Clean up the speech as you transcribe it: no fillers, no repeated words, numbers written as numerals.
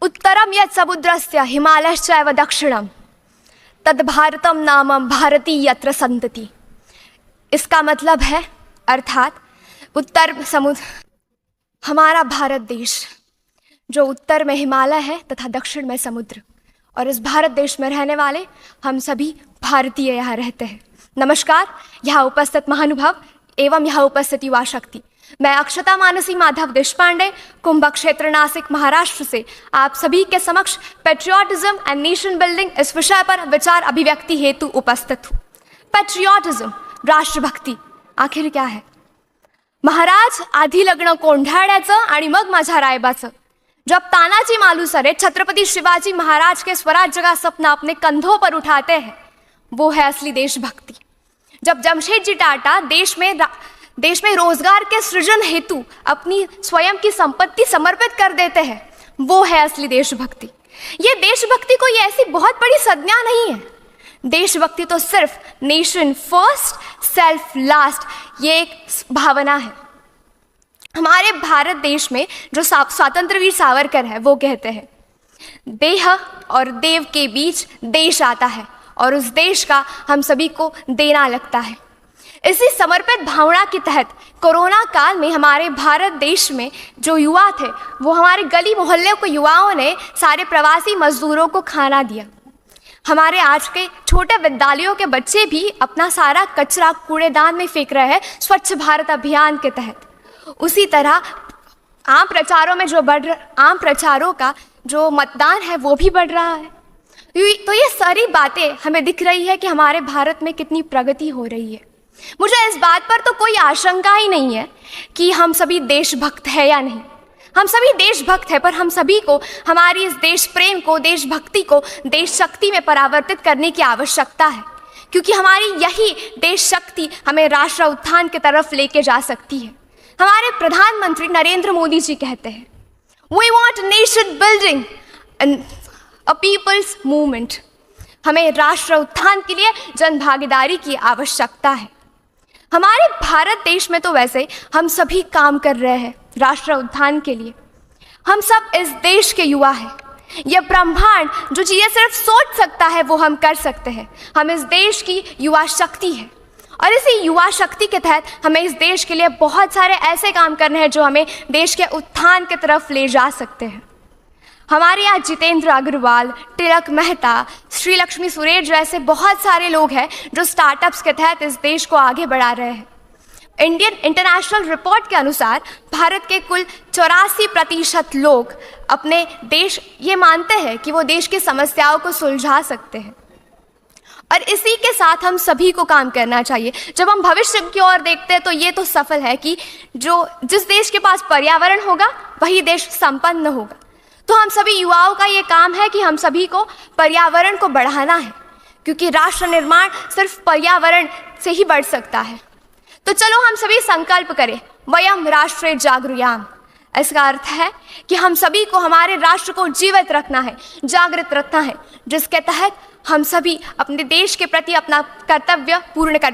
उत्तरम यत् समुद्रस्य हिमालयश्चैव दक्षिणम तद भारतम नामम भारती यत्र संतति। इसका मतलब है, अर्थात उत्तर समुद्र, हमारा भारत देश जो उत्तर में हिमालय है तथा दक्षिण में समुद्र, और इस भारत देश में रहने वाले हम सभी भारतीय यहाँ रहते हैं। नमस्कार, यहाँ उपस्थित महानुभाव एवं यहाँ उपस्थित युवा शक्ति। मैं अक्षता मानसी माधव देशपांडे, कुंभ क्षेत्र, नासिक, महाराष्ट्र से आप सभी के समक्ष पेट्रियाटिज्म एंड नेशन बिल्डिंग इस विषय पर विचार अभिव्यक्ति हेतु उपस्थित हूँ। पेट्रियाटिज्म, राष्ट्रभक्ति, आखिर क्या है? महाराज, आधी लग्न कोंढाण्याचं आणि मग माझ्या रायबाचं। जब तानाजी मालुसरे छत्रपति शिवाजी महाराज के स्वराज्य का सपना अपने कंधों पर उठाते हैं, वो है असली देशभक्ति। जब जमशेदजी टाटा देश में रोजगार के सृजन हेतु अपनी स्वयं की संपत्ति समर्पित कर देते हैं, वो है असली देशभक्ति। ये देशभक्ति कोई ऐसी बहुत बड़ी संज्ञा नहीं है। देशभक्ति तो सिर्फ नेशन फर्स्ट सेल्फ लास्ट, ये एक भावना है। हमारे भारत देश में जो स्वतंत्रवीर सावरकर है, वो कहते हैं, देह और देव के बीच देश आता है और उस देश का हम सभी को देना लगता है। इसी समर्पित भावना के तहत कोरोना काल में हमारे भारत देश में जो युवा थे, वो हमारे गली मोहल्ले को युवाओं ने सारे प्रवासी मजदूरों को खाना दिया। हमारे आज के छोटे विद्यालयों के बच्चे भी अपना सारा कचरा कूड़ेदान में फेंक रहे हैं स्वच्छ भारत अभियान के तहत। उसी तरह आम प्रचारों का जो मतदान है वो भी बढ़ रहा है। तो ये सारी बातें हमें दिख रही है कि हमारे भारत में कितनी प्रगति हो रही है। मुझे इस बात पर तो कोई आशंका ही नहीं है कि हम सभी देशभक्त हैं या नहीं। हम सभी देशभक्त हैं, पर हम सभी को हमारी इस देश प्रेम को, देशभक्ति को देश शक्ति में परावर्तित करने की आवश्यकता है, क्योंकि हमारी यही देश शक्ति हमें राष्ट्र उत्थान की तरफ लेके जा सकती है। हमारे प्रधानमंत्री नरेंद्र मोदी जी कहते हैं, we want nation building and a people's movement. हमें राष्ट्र उत्थान के लिए जन भागीदारी की आवश्यकता है। हमारे भारत देश में तो वैसे हम सभी काम कर रहे हैं राष्ट्र उत्थान के लिए। हम सब इस देश के युवा हैं। यह ब्रह्मांड जो चीज़ें सिर्फ सोच सकता है वो हम कर सकते हैं। हम इस देश की युवा शक्ति है, और इसी युवा शक्ति के तहत हमें इस देश के लिए बहुत सारे ऐसे काम करने हैं जो हमें देश के उत्थान की तरफ ले जा सकते हैं। हमारे यहाँ जितेंद्र अग्रवाल, तिलक मेहता, श्री लक्ष्मी सुरेश जैसे बहुत सारे लोग हैं जो स्टार्टअप्स के तहत इस देश को आगे बढ़ा रहे हैं। इंडियन इंटरनेशनल रिपोर्ट के अनुसार भारत के कुल 84% लोग अपने देश ये मानते हैं कि वो देश की समस्याओं को सुलझा सकते हैं, और इसी के साथ हम सभी को काम करना चाहिए। जब हम भविष्य की ओर देखते हैं तो ये तो सफल है कि जिस देश के पास पर्यावरण होगा वही देश संपन्न होगा। तो हम सभी युवाओं का ये काम है कि हम सभी को पर्यावरण को बढ़ाना है, क्योंकि राष्ट्र निर्माण सिर्फ पर्यावरण से ही बढ़ सकता है। तो चलो हम सभी संकल्प करें, वयम राष्ट्रे जागृयाम। इसका अर्थ है कि हम सभी को हमारे राष्ट्र को जीवित रखना है, जागृत रखना है, जिसके तहत हम सभी अपने देश के प्रति अपना कर्तव्य पूर्ण कर